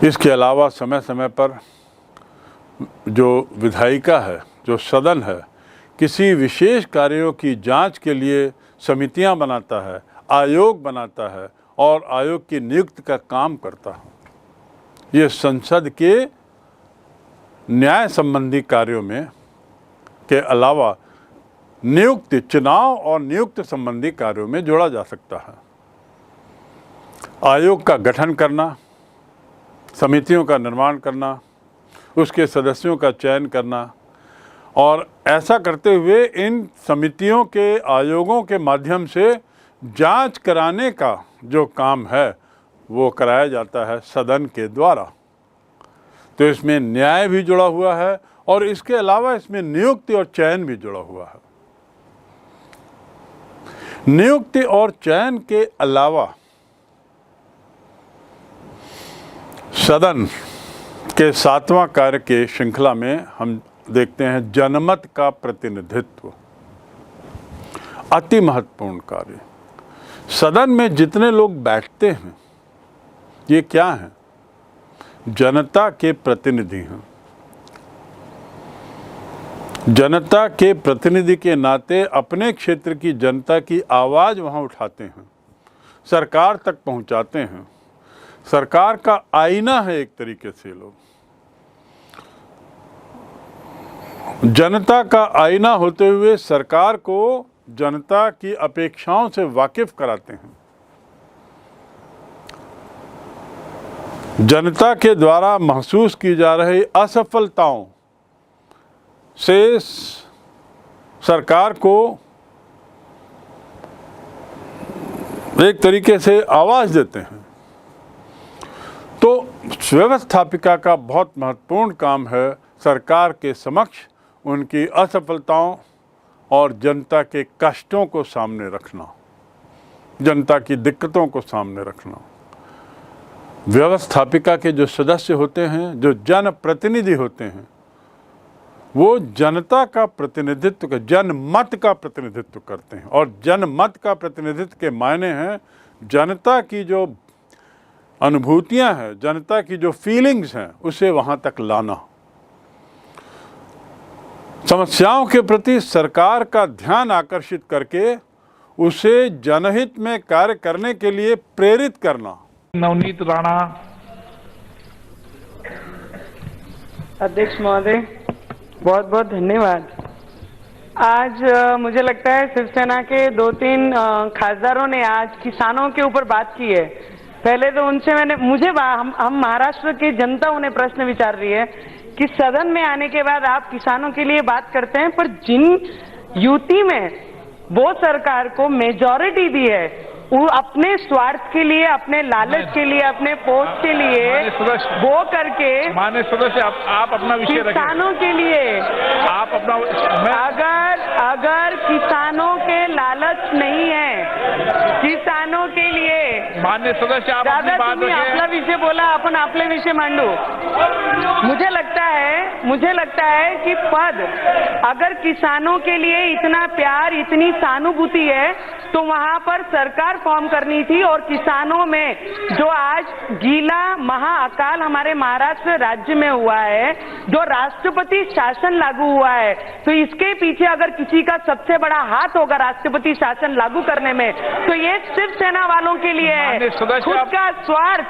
इसके अलावा समय समय पर जो विधायिका है, जो सदन है, किसी विशेष कार्यों की जांच के लिए समितियां बनाता है, आयोग बनाता है और आयोग की नियुक्ति का काम करता है। ये संसद के न्याय संबंधी कार्यों में के अलावा नियुक्ति, चुनाव और नियुक्ति संबंधी कार्यों में जोड़ा जा सकता है। आयोग का गठन करना, समितियों का निर्माण करना, उसके सदस्यों का चयन करना और ऐसा करते हुए इन समितियों के, आयोगों के माध्यम से जांच कराने का जो काम है वो कराया जाता है सदन के द्वारा। तो इसमें न्याय भी जुड़ा हुआ है और इसके अलावा इसमें नियुक्ति और चयन भी जुड़ा हुआ है। नियुक्ति और चयन के अलावा सदन के 7वां कार्य के श्रृंखला में हम देखते हैं जनमत का प्रतिनिधित्व। अति महत्वपूर्ण कार्य। सदन में जितने लोग बैठते हैं ये क्या हैं? जनता के प्रतिनिधि हैं। जनता के प्रतिनिधि के नाते अपने क्षेत्र की जनता की आवाज़ वहाँ उठाते हैं, सरकार तक पहुँचाते हैं। सरकार का आईना है एक तरीके से लोग। जनता का आईना होते हुए सरकार को जनता की अपेक्षाओं से वाकिफ कराते हैं। जनता के द्वारा महसूस की जा रही असफलताओं से सरकार को एक तरीके से आवाज़ देते हैं। तो व्यवस्थापिका का बहुत महत्वपूर्ण काम है सरकार के समक्ष उनकी असफलताओं और जनता के कष्टों को सामने रखना, जनता की दिक्कतों को सामने रखना। व्यवस्थापिका के जो सदस्य होते हैं, जो जनप्रतिनिधि होते हैं, वो जनता का प्रतिनिधित्व, जनमत का प्रतिनिधित्व करते हैं। और जनमत का प्रतिनिधित्व के मायने हैं जनता की जो अनुभूतियां हैं, जनता की जो फीलिंग्स हैं, उसे वहां तक लाना। समस्याओं के प्रति सरकार का ध्यान आकर्षित करके उसे जनहित में कार्य करने के लिए प्रेरित करना। नवनीत राणा। अध्यक्ष महोदय, बहुत बहुत धन्यवाद। आज मुझे लगता है शिवसेना के 2-3 खासदारों ने आज किसानों के ऊपर बात की है। पहले तो उनसे हम महाराष्ट्र की जनता उन्हें प्रश्न विचार रही है कि सदन में आने के बाद आप किसानों के लिए बात करते हैं, पर जिन युति में वो सरकार को मेजॉरिटी दी है, वो अपने स्वार्थ के लिए, अपने लालच के लिए, अपने पोस्ट के लिए वो करके माननीय सदस्य आप अपना विषय रखें। किसानों के लिए आप अपना अगर किसानों के लालच नहीं है, किसानों के लिए माननीय सदस्य आप अपनी बात रखें। आपला विषय बोला, अपन आपले विषय मांडू। मुझे लगता है कि पद, अगर किसानों के लिए इतना प्यार, इतनी सहानुभूति है तो वहां पर सरकार फॉर्म करनी थी। और किसानों में जो आज गीला महाअकाल हमारे महाराष्ट्र राज्य में हुआ है, जो राष्ट्रपति शासन लागू हुआ है, तो इसके पीछे अगर किसी का सबसे बड़ा हाथ होगा राष्ट्रपति शासन लागू करने में, तो ये शिवसेना वालों के लिए है। खुद का स्वार्थ,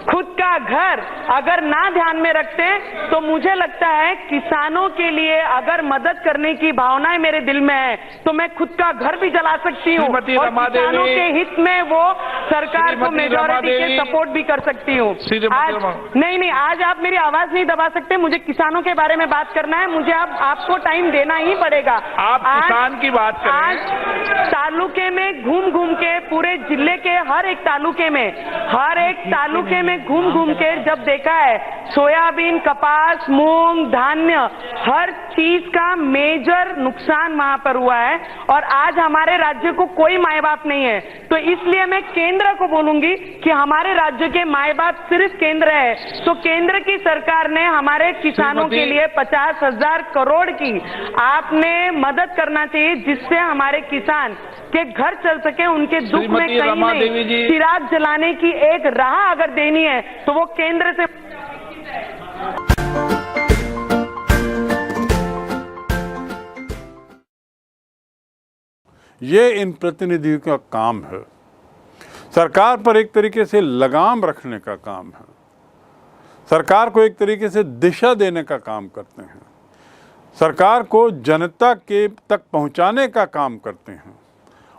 खुद का घर अगर ना ध्यान में रखते तो मुझे लगता है किसानों के लिए अगर मदद करने की भावनाएं मेरे दिल में है तो मैं खुद का घर भी जला सकती हूँ और किसानों के हित में वो सरकार को मेजॉरिटी के सपोर्ट भी कर सकती हूँ। आज नहीं, आज आप मेरी आवाज नहीं दबा सकते। मुझे किसानों के बारे में बात करना है, मुझे आपको टाइम देना ही पड़ेगा। आप किसान की बात करें। आज तालुके में घूम के, पूरे जिले के हर एक तालुके में घूम के जब देखा है, सोयाबीन, कपास, मूंग, धान्य, हर चीज का मेजर नुकसान वहां पर हुआ है और आज हमारे राज्य को कोई माए बाप नहीं है। तो इसलिए मैं केंद्र को बोलूंगी कि हमारे राज्य के माए बाप सिर्फ केंद्र है। तो केंद्र की सरकार ने हमारे किसानों के लिए 50,000 करोड़ की आपने मदद करना चाहिए, जिससे हमारे किसान के घर चल सके, उनके दुख में श्रीमती कहीं रमा देवी नहीं जी। चिराग जलाने की एक राह अगर देनी है तो वो केंद्र से। ये इन प्रतिनिधियों का काम है। सरकार पर एक तरीके से लगाम रखने का काम है, सरकार को एक तरीके से दिशा देने का काम करते हैं, सरकार को जनता के तक पहुंचाने का काम करते हैं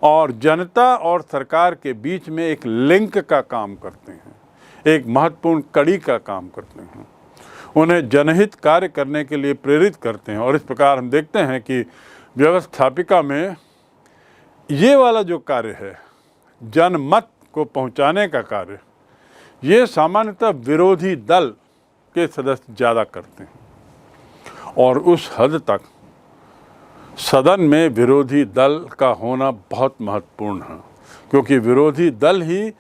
और जनता और सरकार के बीच में एक लिंक का काम करते हैं, एक महत्वपूर्ण कड़ी का काम करते हैं, उन्हें जनहित कार्य करने के लिए प्रेरित करते हैं। और इस प्रकार हम देखते हैं कि व्यवस्थापिका में ये वाला जो कार्य है, जनमत को पहुंचाने का कार्य, ये सामान्यतः विरोधी दल के सदस्य ज़्यादा करते हैं और उस हद तक सदन में विरोधी दल का होना बहुत महत्वपूर्ण है, क्योंकि विरोधी दल ही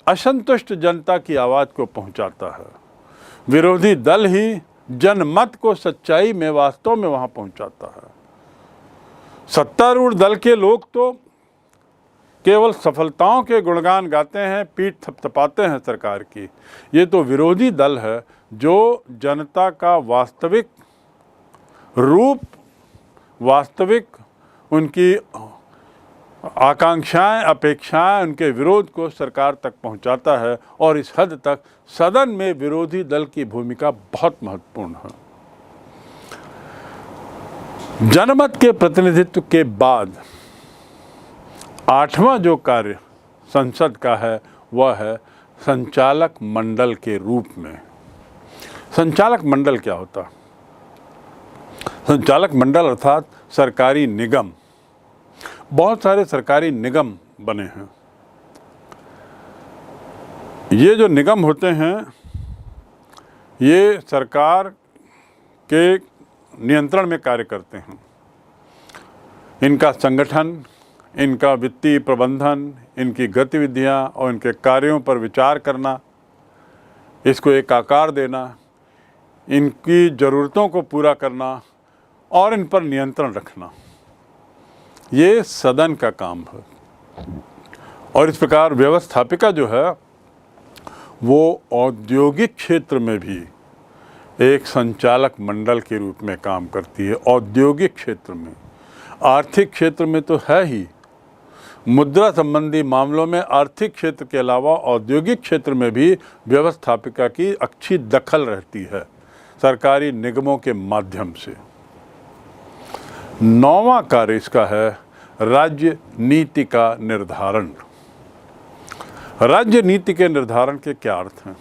असंतुष्ट जनता की आवाज़ को पहुंचाता है, विरोधी दल ही जनमत को सच्चाई में वास्तव में वहाँ पहुंचाता है। सत्तारूढ़ दल के लोग तो केवल सफलताओं के गुणगान गाते हैं, पीठ थपथपाते हैं सरकार की। ये तो विरोधी दल है जो जनता का वास्तविक रूप, वास्तविक उनकी आकांक्षाएं, अपेक्षाएं, उनके विरोध को सरकार तक पहुंचाता है और इस हद तक सदन में विरोधी दल की भूमिका बहुत महत्वपूर्ण है। जनमत के प्रतिनिधित्व के बाद 8वां जो कार्य संसद का है वह है संचालक मंडल के रूप में। संचालक मंडल क्या होता है? संचालक मंडल अर्थात सरकारी निगम। बहुत सारे सरकारी निगम बने हैं। ये जो निगम होते हैं ये सरकार के नियंत्रण में कार्य करते हैं। इनका संगठन, इनका वित्तीय प्रबंधन, इनकी गतिविधियां और इनके कार्यों पर विचार करना, इसको एक आकार देना, इनकी ज़रूरतों को पूरा करना और इन पर नियंत्रण रखना, ये सदन का काम है। और इस प्रकार व्यवस्थापिका जो है वो औद्योगिक क्षेत्र में भी एक संचालक मंडल के रूप में काम करती है। औद्योगिक क्षेत्र में, आर्थिक क्षेत्र में तो है ही, मुद्रा संबंधी मामलों में आर्थिक क्षेत्र के अलावा औद्योगिक क्षेत्र में भी व्यवस्थापिका की अच्छी दखल रहती है सरकारी निगमों के माध्यम से। 9वां कार्य इसका है राज्य नीति का निर्धारण। राज्य नीति के निर्धारण के क्या अर्थ हैं?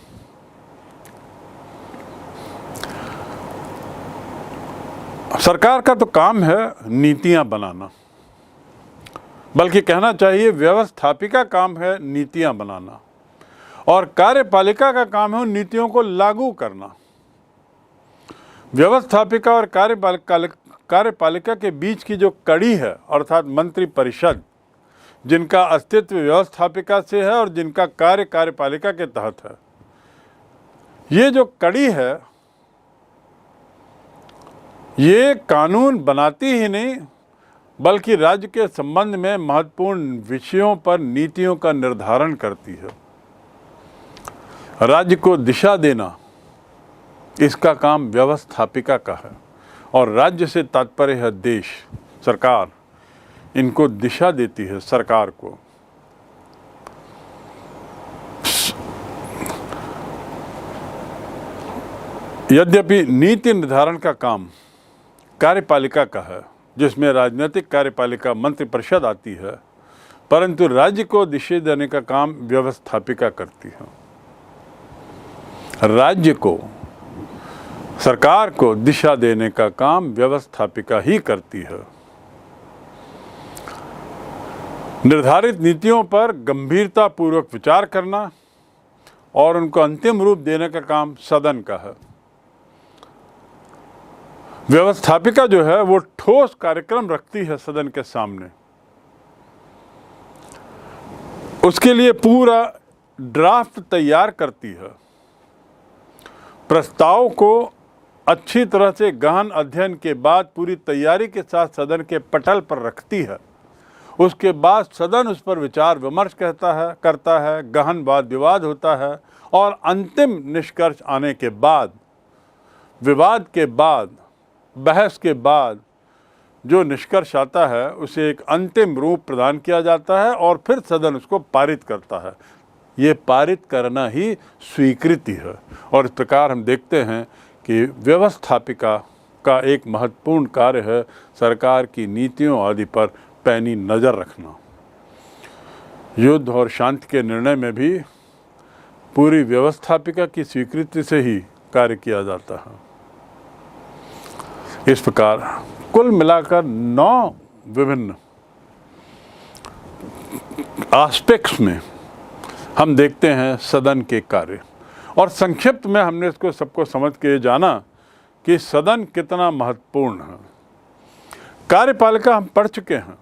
सरकार का तो काम है नीतियां बनाना, बल्कि कहना चाहिए व्यवस्थापिका काम है नीतियां बनाना और कार्यपालिका का काम है उन नीतियों को लागू करना। व्यवस्थापिका और कार्यपालिका के बीच की जो कड़ी है अर्थात मंत्री परिषद, जिनका अस्तित्व व्यवस्थापिका से है और जिनका कार्य कार्यपालिका के तहत है, ये जो कड़ी है ये कानून बनाती ही नहीं बल्कि राज्य के संबंध में महत्वपूर्ण विषयों पर नीतियों का निर्धारण करती है। राज्य को दिशा देना इसका काम व्यवस्थापिका का है और राज्य से तात्पर्य है देश, सरकार, इनको दिशा देती है सरकार को। यद्यपि नीति निर्धारण का काम कार्यपालिका का है, जिसमें राजनीतिक कार्यपालिका मंत्रिपरिषद आती है, परंतु राज्य को दिशा देने का काम व्यवस्थापिका करती है। राज्य को, सरकार को दिशा देने का काम व्यवस्थापिका ही करती है। निर्धारित नीतियों पर गंभीरतापूर्वक विचार करना और उनको अंतिम रूप देने का काम सदन का है। व्यवस्थापिका जो है वो ठोस कार्यक्रम रखती है सदन के सामने, उसके लिए पूरा ड्राफ्ट तैयार करती है, प्रस्ताव को अच्छी तरह से गहन अध्ययन के बाद पूरी तैयारी के साथ सदन के पटल पर रखती है। उसके बाद सदन उस पर विचार विमर्श करता है, गहन वाद विवाद होता है और अंतिम निष्कर्ष आने के बाद, विवाद के बाद, बहस के बाद जो निष्कर्ष आता है उसे एक अंतिम रूप प्रदान किया जाता है और फिर सदन उसको पारित करता है। ये पारित करना ही स्वीकृति है। और इस प्रकार हम देखते हैं कि व्यवस्थापिका का एक महत्वपूर्ण कार्य है सरकार की नीतियों आदि पर पैनी नज़र रखना। युद्ध और शांति के निर्णय में भी पूरी व्यवस्थापिका की स्वीकृति से ही कार्य किया जाता है। इस प्रकार कुल मिलाकर 9 विभिन्न एस्पेक्ट्स में हम देखते हैं सदन के कार्य, और संक्षिप्त में हमने इसको सबको समझ के जाना कि सदन कितना महत्वपूर्ण है। कार्यपालिका हम पढ़ चुके हैं।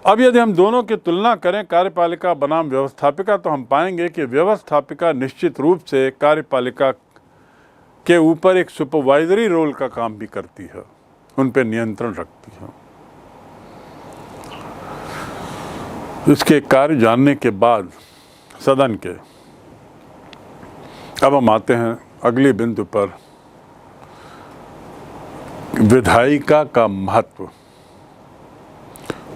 अब यदि हम दोनों की तुलना करें, कार्यपालिका बनाम व्यवस्थापिका, तो हम पाएंगे कि व्यवस्थापिका निश्चित रूप से कार्यपालिका के ऊपर एक सुपरवाइजरी रोल का काम भी करती है, उन पर नियंत्रण रखती है। इसके कार्य जानने के बाद सदन के, अब हम आते हैं अगले बिंदु पर, विधायिका का महत्व।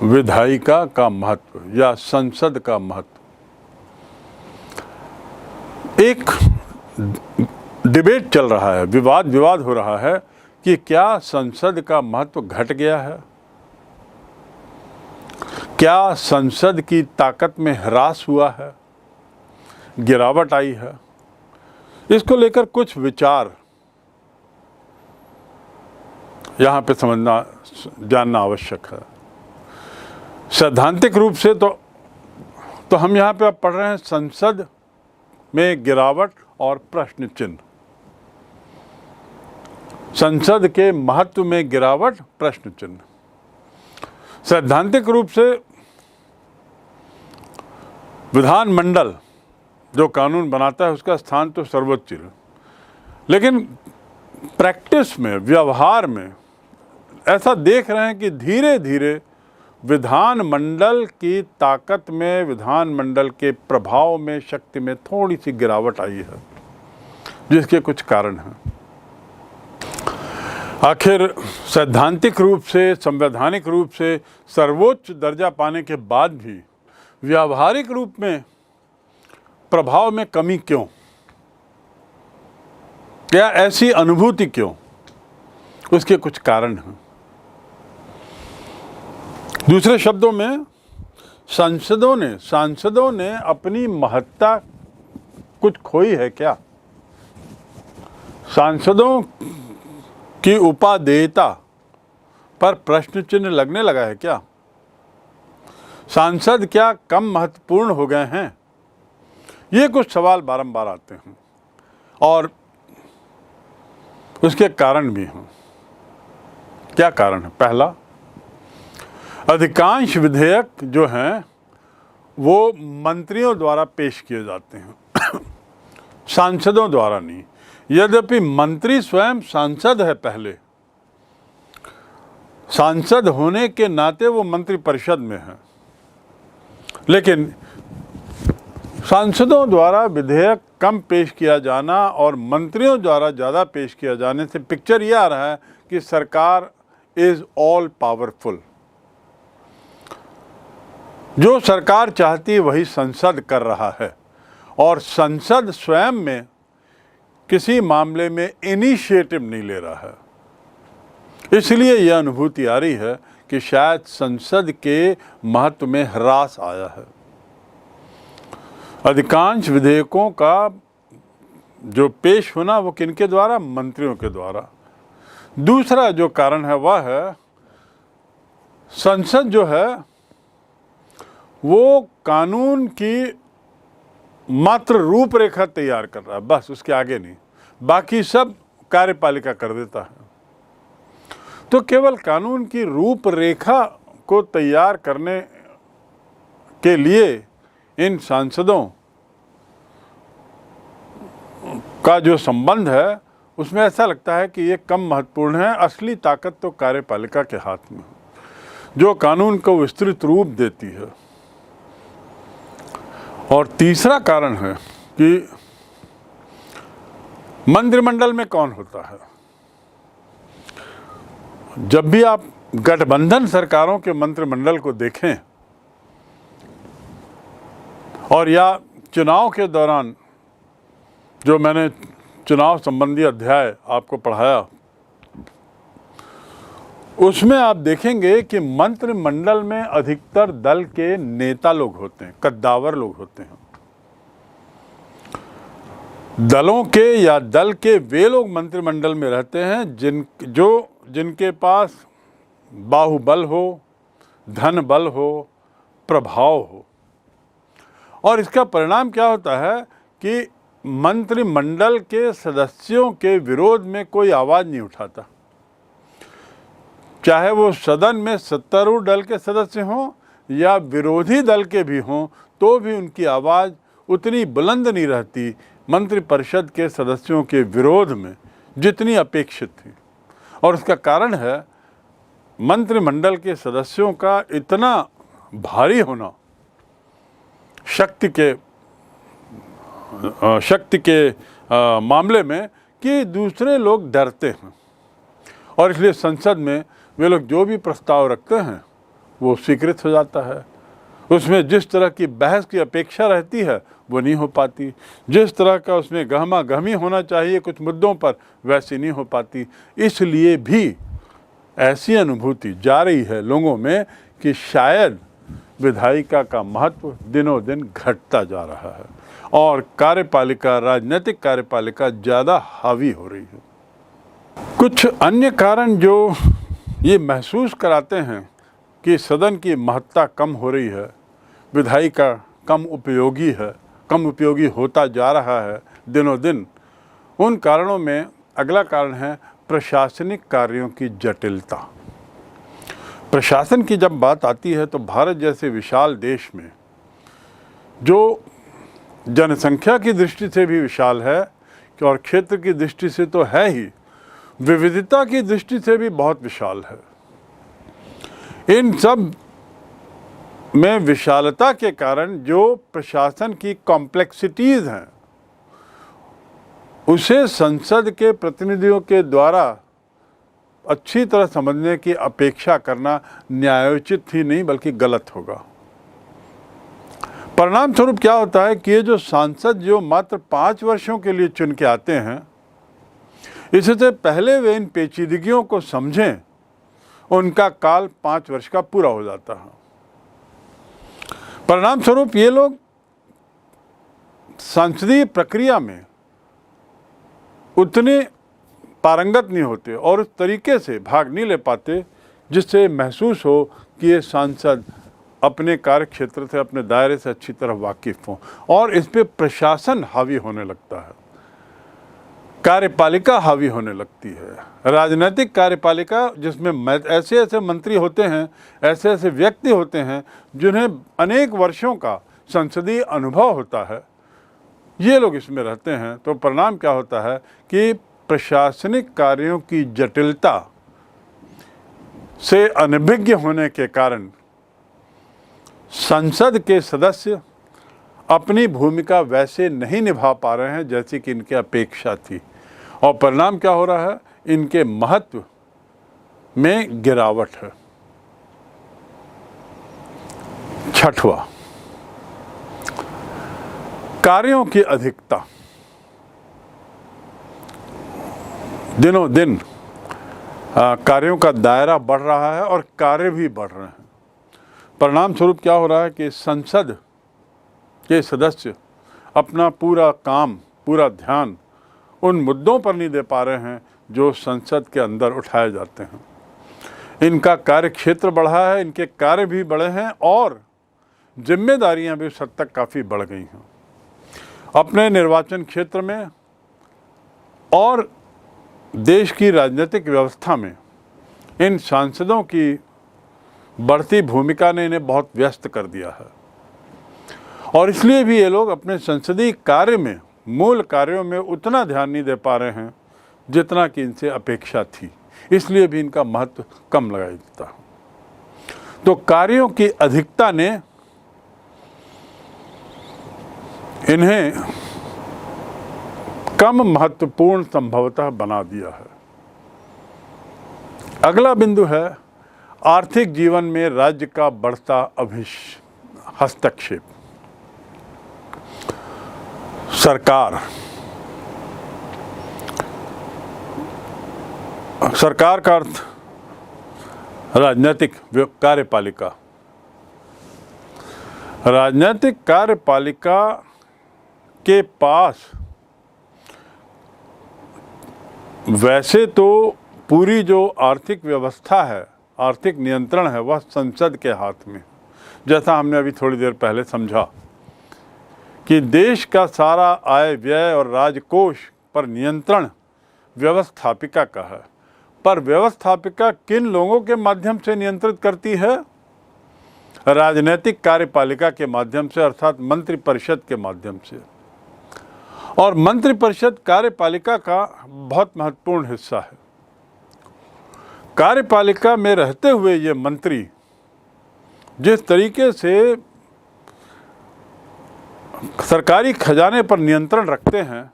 विधायिका का महत्व या संसद का महत्व। एक डिबेट चल रहा है, विवाद हो रहा है कि क्या संसद का महत्व घट गया है, क्या संसद की ताकत में ह्रास हुआ है, गिरावट आई है। इसको लेकर कुछ विचार यहाँ पे जानना आवश्यक है। सैद्धांतिक रूप से तो हम यहाँ पे अब पढ़ रहे हैं संसद में गिरावट और प्रश्न चिन्ह। संसद के महत्व में गिरावट, प्रश्न चिन्ह। सैद्धांतिक रूप से विधानमंडल जो कानून बनाता है उसका स्थान तो सर्वोच्च है, लेकिन प्रैक्टिस में, व्यवहार में ऐसा देख रहे हैं कि धीरे धीरे विधानमंडल की ताकत में, विधानमंडल के प्रभाव में, शक्ति में थोड़ी सी गिरावट आई है, जिसके कुछ कारण हैं। आखिर सैद्धांतिक रूप से, संवैधानिक रूप से सर्वोच्च दर्जा पाने के बाद भी व्यावहारिक रूप में प्रभाव में कमी क्यों, या ऐसी अनुभूति क्यों? उसके कुछ कारण हैं। दूसरे शब्दों में, सांसदों ने अपनी महत्ता कुछ खोई है क्या? सांसदों की उपादेयता पर प्रश्न चिन्ह लगने लगा है क्या? सांसद क्या कम महत्वपूर्ण हो गए हैं? ये कुछ सवाल बारंबार आते हैं और उसके कारण भी हैं। क्या कारण है? पहला, अधिकांश विधेयक जो हैं वो मंत्रियों द्वारा पेश किए जाते हैं, सांसदों द्वारा नहीं। यद्यपि मंत्री स्वयं सांसद है, पहले सांसद होने के नाते वो मंत्रिपरिषद में है, लेकिन सांसदों द्वारा विधेयक कम पेश किया जाना और मंत्रियों द्वारा ज़्यादा पेश किया जाने से पिक्चर ये आ रहा है कि सरकार इज़ ऑल पावरफुल। जो सरकार चाहती है वही संसद कर रहा है, और संसद स्वयं में किसी मामले में इनिशिएटिव नहीं ले रहा है। इसलिए यह अनुभूति आ रही है कि शायद संसद के महत्व में ह्रास आया है। अधिकांश विधेयकों का जो पेश होना वो किनके द्वारा? मंत्रियों के द्वारा। दूसरा जो कारण है वह है, संसद जो है वो कानून की मात्र रूपरेखा तैयार कर रहा है, बस, उसके आगे नहीं। बाकी सब कार्यपालिका कर देता है। तो केवल कानून की रूपरेखा को तैयार करने के लिए इन सांसदों का जो संबंध है उसमें ऐसा लगता है कि ये कम महत्वपूर्ण है। असली ताकत तो कार्यपालिका के हाथ में, जो कानून को विस्तृत रूप देती है। और तीसरा कारण है कि मंत्रिमंडल में कौन होता है। जब भी आप गठबंधन सरकारों के मंत्रिमंडल को देखें और या चुनाव के दौरान जो मैंने चुनाव संबंधी अध्याय आपको पढ़ाया, उसमें आप देखेंगे कि मंत्रिमंडल में अधिकतर दल के नेता लोग होते हैं, कद्दावर लोग होते हैं। दलों के या दल के वे लोग मंत्रिमंडल में रहते हैं जिनके पास बाहुबल हो, धन बल हो, प्रभाव हो। और इसका परिणाम क्या होता है कि मंत्रिमंडल के सदस्यों के विरोध में कोई आवाज़ नहीं उठाता, चाहे वो सदन में सत्तारूढ़ दल के सदस्य हों या विरोधी दल के भी हों, तो भी उनकी आवाज़ उतनी बुलंद नहीं रहती मंत्रिपरिषद के सदस्यों के विरोध में जितनी अपेक्षित थी। और उसका कारण है मंत्रिमंडल के सदस्यों का इतना भारी होना, शक्ति के मामले में, कि दूसरे लोग डरते हैं। और इसलिए संसद में वे लोग जो भी प्रस्ताव रखते हैं वो स्वीकृत हो जाता है। उसमें जिस तरह की बहस की अपेक्षा रहती है वो नहीं हो पाती, जिस तरह का उसमें गहमा गहमी होना चाहिए कुछ मुद्दों पर, वैसी नहीं हो पाती। इसलिए भी ऐसी अनुभूति जा रही है लोगों में कि शायद विधायिका का महत्व दिनों दिन घटता जा रहा है और कार्यपालिका, राजनीतिक कार्यपालिका ज़्यादा हावी हो रही है। कुछ अन्य कारण जो ये महसूस कराते हैं कि सदन की महत्ता कम हो रही है, विधायिका कम उपयोगी होता जा रहा है दिनों दिन, उन कारणों में अगला कारण है प्रशासनिक कार्यों की जटिलता। प्रशासन की जब बात आती है तो भारत जैसे विशाल देश में, जो जनसंख्या की दृष्टि से भी विशाल है और क्षेत्र की दृष्टि से तो है ही, विविधता की दृष्टि से भी बहुत विशाल है। इन सब में विशालता के कारण जो प्रशासन की कॉम्प्लेक्सिटीज हैं, उसे संसद के प्रतिनिधियों के द्वारा अच्छी तरह समझने की अपेक्षा करना न्यायोचित ही नहीं बल्कि गलत होगा। परिणाम स्वरूप क्या होता है कि ये जो सांसद जो मात्र 5 वर्षों के लिए चुन के आते हैं, इससे पहले वे इन पेचीदगियों को समझें, उनका काल 5 वर्ष का पूरा हो जाता है। परिणाम स्वरूप ये लोग संसदीय प्रक्रिया में उतने पारंगत नहीं होते और उस तरीके से भाग नहीं ले पाते जिससे महसूस हो कि ये सांसद अपने कार्य क्षेत्र से, अपने दायरे से अच्छी तरह वाकिफ हों। और इस पे प्रशासन हावी होने लगता है, कार्यपालिका हावी होने लगती है, राजनीतिक कार्यपालिका, जिसमें ऐसे ऐसे मंत्री होते हैं, ऐसे ऐसे व्यक्ति होते हैं जिन्हें अनेक वर्षों का संसदीय अनुभव होता है, ये लोग इसमें रहते हैं। तो परिणाम क्या होता है कि प्रशासनिक कार्यों की जटिलता से अनभिज्ञ होने के कारण संसद के सदस्य अपनी भूमिका वैसे नहीं निभा पा रहे हैं जैसी कि इनकी अपेक्षा थी। और परिणाम क्या हो रहा है, इनके महत्व में गिरावट है। छठवां, कार्यों की अधिकता। दिनों दिन कार्यों का दायरा बढ़ रहा है और कार्य भी बढ़ रहे हैं। परिणाम स्वरूप क्या हो रहा है कि संसद के सदस्य अपना पूरा काम, पूरा ध्यान उन मुद्दों पर नहीं दे पा रहे हैं जो संसद के अंदर उठाए जाते हैं। इनका कार्य क्षेत्र बढ़ा है, इनके कार्य भी बढ़े हैं और जिम्मेदारियां भी उस हद तक काफ़ी बढ़ गई हैं। अपने निर्वाचन क्षेत्र में और देश की राजनीतिक व्यवस्था में इन सांसदों की बढ़ती भूमिका ने इन्हें बहुत व्यस्त कर दिया है और इसलिए भी ये लोग अपने संसदीय कार्य में, मूल कार्यों में उतना ध्यान नहीं दे पा रहे हैं जितना कि इनसे अपेक्षा थी। इसलिए भी इनका महत्व कम लगाया जाता है। तो कार्यों की अधिकता ने इन्हें कम महत्वपूर्ण संभवतः बना दिया है। अगला बिंदु है आर्थिक जीवन में राज्य का बढ़ता हस्तक्षेप। सरकार का अर्थ राजनीतिक कार्यपालिका। राजनीतिक कार्यपालिका के पास वैसे तो पूरी जो आर्थिक व्यवस्था है, आर्थिक नियंत्रण है, वह संसद के हाथ में। जैसा हमने अभी थोड़ी देर पहले समझा कि देश का सारा आय व्यय और राजकोष पर नियंत्रण व्यवस्थापिका का है, पर व्यवस्थापिका किन लोगों के माध्यम से नियंत्रित करती है? राजनीतिक कार्यपालिका के माध्यम से, अर्थात मंत्रिपरिषद के माध्यम से। और मंत्रिपरिषद कार्यपालिका का बहुत महत्वपूर्ण हिस्सा है। कार्यपालिका में रहते हुए ये मंत्री जिस तरीके से सरकारी खजाने पर नियंत्रण रखते हैं,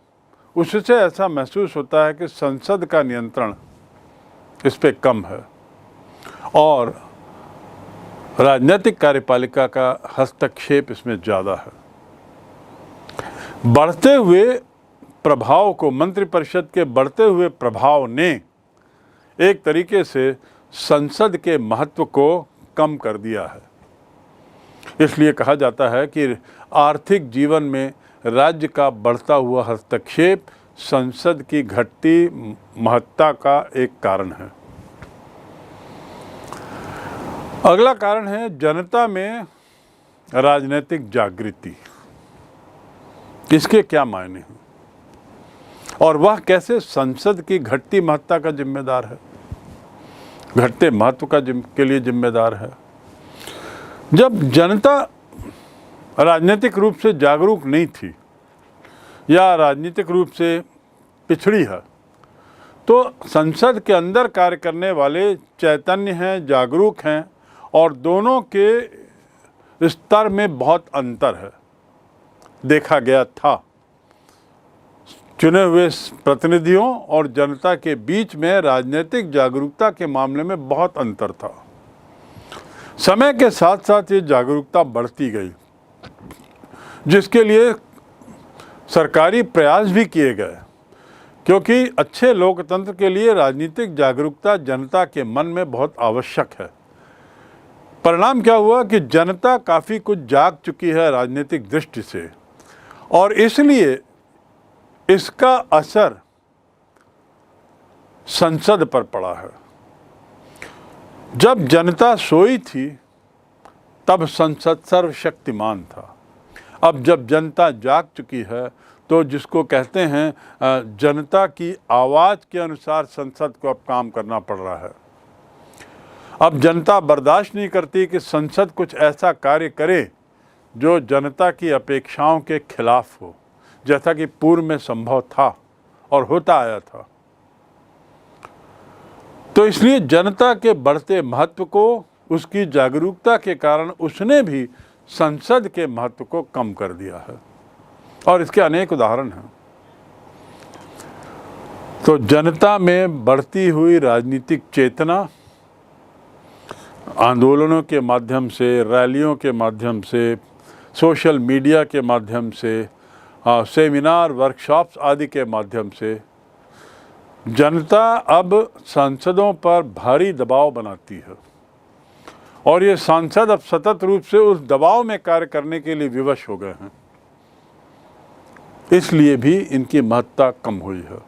उससे ऐसा महसूस होता है कि संसद का नियंत्रण इस पे कम है और राजनीतिक कार्यपालिका का हस्तक्षेप इसमें ज़्यादा है। बढ़ते हुए प्रभाव को, मंत्रिपरिषद के बढ़ते हुए प्रभाव ने एक तरीके से संसद के महत्व को कम कर दिया है। इसलिए कहा जाता है कि आर्थिक जीवन में राज्य का बढ़ता हुआ हस्तक्षेप संसद की घटती महत्ता का एक कारण है। अगला कारण है जनता में राजनीतिक जागृति। इसके क्या मायने हैं और वह कैसे संसद की घटती महत्ता का जिम्मेदार है, घटते महत्व के लिए जिम्मेदार है? जब जनता राजनीतिक रूप से जागरूक नहीं थी या राजनीतिक रूप से पिछड़ी है, तो संसद के अंदर कार्य करने वाले चैतन्य हैं, जागरूक हैं और दोनों के स्तर में बहुत अंतर है, देखा गया था। चुने हुए प्रतिनिधियों और जनता के बीच में राजनीतिक जागरूकता के मामले में बहुत अंतर था। समय के साथ साथ ये जागरूकता बढ़ती गई, जिसके लिए सरकारी प्रयास भी किए गए, क्योंकि अच्छे लोकतंत्र के लिए राजनीतिक जागरूकता जनता के मन में बहुत आवश्यक है। परिणाम क्या हुआ कि जनता काफ़ी कुछ जाग चुकी है राजनीतिक दृष्टि से और इसलिए इसका असर संसद पर पड़ा है। जब जनता सोई थी तब संसद सर्वशक्तिमान था। अब जब जनता जाग चुकी है तो जिसको कहते हैं जनता की आवाज़ के अनुसार संसद को अब काम करना पड़ रहा है। अब जनता बर्दाश्त नहीं करती कि संसद कुछ ऐसा कार्य करे जो जनता की अपेक्षाओं के खिलाफ हो, जैसा कि पूर्व में संभव था और होता आया था। तो इसलिए जनता के बढ़ते महत्व को, उसकी जागरूकता के कारण उसने भी संसद के महत्व को कम कर दिया है और इसके अनेक उदाहरण हैं। तो जनता में बढ़ती हुई राजनीतिक चेतना आंदोलनों के माध्यम से, रैलियों के माध्यम से, सोशल मीडिया के माध्यम से, सेमिनार, वर्कशॉप्स आदि के माध्यम से जनता अब सांसदों पर भारी दबाव बनाती है और ये सांसद अब सतत रूप से उस दबाव में कार्य करने के लिए विवश हो गए हैं। इसलिए भी इनकी महत्ता कम हुई है।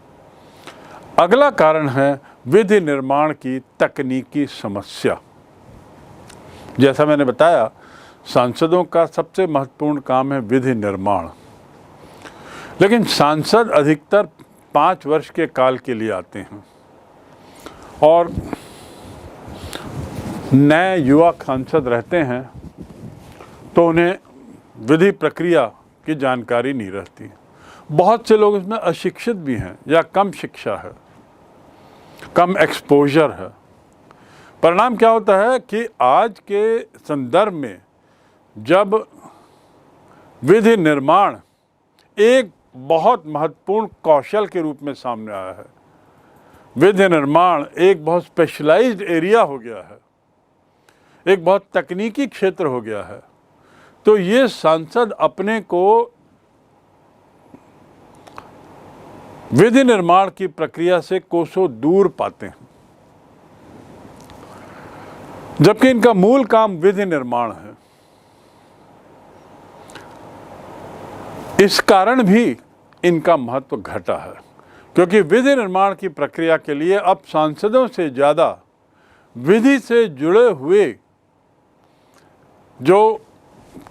अगला कारण है विधि निर्माण की तकनीकी समस्या। जैसा मैंने बताया, सांसदों का सबसे महत्वपूर्ण काम है विधि निर्माण, लेकिन सांसद अधिकतर 5 वर्ष के काल के लिए आते हैं और नए युवा सांसद रहते हैं तो उन्हें विधि प्रक्रिया की जानकारी नहीं रहती। बहुत से लोग इसमें अशिक्षित भी हैं या कम शिक्षा है, कम एक्सपोजर है। परिणाम क्या होता है कि आज के संदर्भ में जब विधि निर्माण एक बहुत महत्वपूर्ण कौशल के रूप में सामने आया है, विधि निर्माण एक बहुत स्पेशलाइज्ड एरिया हो गया है, एक बहुत तकनीकी क्षेत्र हो गया है, तो ये सांसद अपने को विधि निर्माण की प्रक्रिया से कोसों दूर पाते हैं, जबकि इनका मूल काम विधि निर्माण है। इस कारण भी इनका महत्व घटा है, क्योंकि विधि निर्माण की प्रक्रिया के लिए अब सांसदों से ज़्यादा विधि से जुड़े हुए जो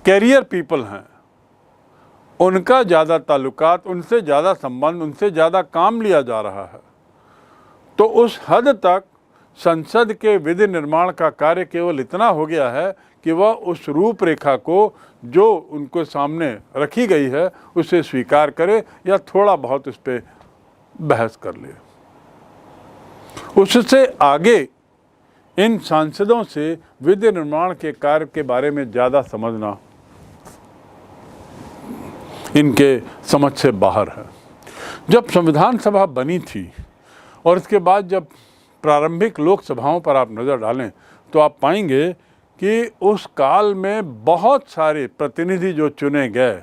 कैरियर पीपल हैं उनका ज़्यादा ताल्लुकात, उनसे ज़्यादा संबंध, उनसे ज़्यादा काम लिया जा रहा है। तो उस हद तक संसद के विधि निर्माण का कार्य केवल इतना हो गया है कि वह उस रूपरेखा को जो उनको सामने रखी गई है उसे स्वीकार करे या थोड़ा बहुत उस पर बहस कर ले। उससे आगे इन सांसदों से विधि निर्माण के कार्य के बारे में ज़्यादा समझना इनके समझ से बाहर है। जब संविधान सभा बनी थी और इसके बाद जब प्रारंभिक लोकसभाओं पर आप नज़र डालें तो आप पाएंगे कि उस काल में बहुत सारे प्रतिनिधि जो चुने गए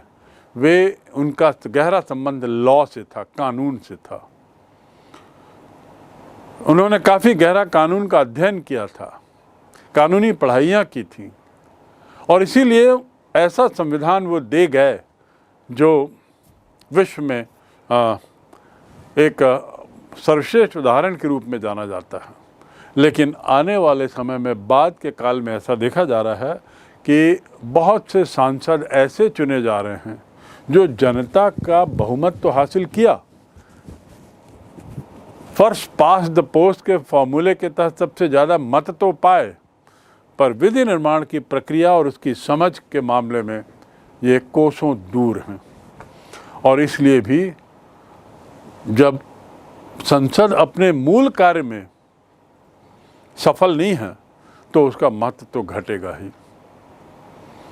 वे उनका गहरा संबंध लॉ से था, कानून से था। उन्होंने काफ़ी गहरा कानून का अध्ययन किया था, कानूनी पढ़ाइयाँ की थी और इसीलिए ऐसा संविधान वो दे गए जो विश्व में एक सर्वश्रेष्ठ उदाहरण के रूप में जाना जाता है। लेकिन आने वाले समय में बाद के काल में ऐसा देखा जा रहा है कि बहुत से सांसद ऐसे चुने जा रहे हैं जो जनता का बहुमत तो हासिल किया, फर्स्ट पास द पोस्ट के फॉर्मूले के तहत सबसे ज़्यादा मत तो पाए, पर विधि निर्माण की प्रक्रिया और उसकी समझ के मामले में ये कोसों दूर हैं। और इसलिए भी जब संसद अपने मूल कार्य में सफल नहीं है तो उसका महत्व तो घटेगा ही।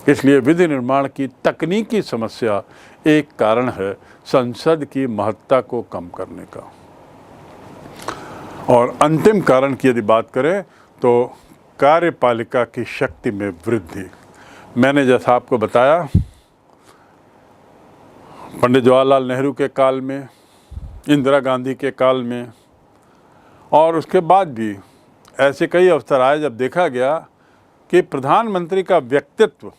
इसलिए विधि निर्माण की तकनीकी समस्या एक कारण है संसद की महत्ता को कम करने का। और अंतिम कारण की यदि बात करें तो कार्यपालिका की शक्ति में वृद्धि। मैंने जैसा आपको बताया, पंडित जवाहरलाल नेहरू के काल में, इंदिरा गांधी के काल में और उसके बाद भी ऐसे कई अवसर आए जब देखा गया कि प्रधानमंत्री का व्यक्तित्व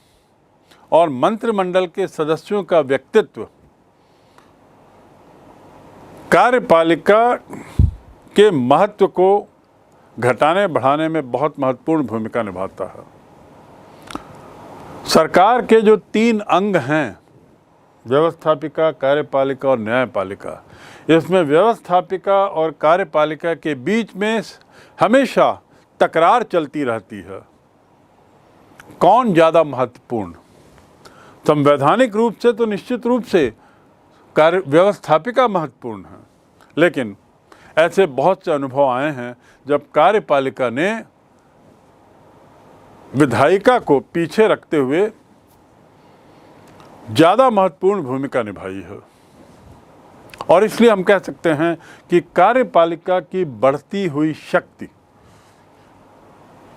और मंत्रिमंडल के सदस्यों का व्यक्तित्व कार्यपालिका के महत्व को घटाने बढ़ाने में बहुत महत्वपूर्ण भूमिका निभाता है। सरकार के जो 3 अंग हैं, व्यवस्थापिका, कार्यपालिका और न्यायपालिका, इसमें व्यवस्थापिका और कार्यपालिका के बीच में हमेशा तकरार चलती रहती है। कौन ज़्यादा महत्वपूर्ण? संवैधानिक रूप से तो निश्चित रूप से व्यवस्थापिका महत्वपूर्ण है, लेकिन ऐसे बहुत से अनुभव आए हैं जब कार्यपालिका ने विधायिका को पीछे रखते हुए ज़्यादा महत्वपूर्ण भूमिका निभाई है। और इसलिए हम कह सकते हैं कि कार्यपालिका की बढ़ती हुई शक्ति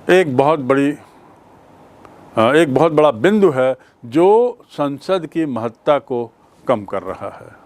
एक बहुत बड़ा बिंदु है जो संसद की महत्ता को कम कर रहा है।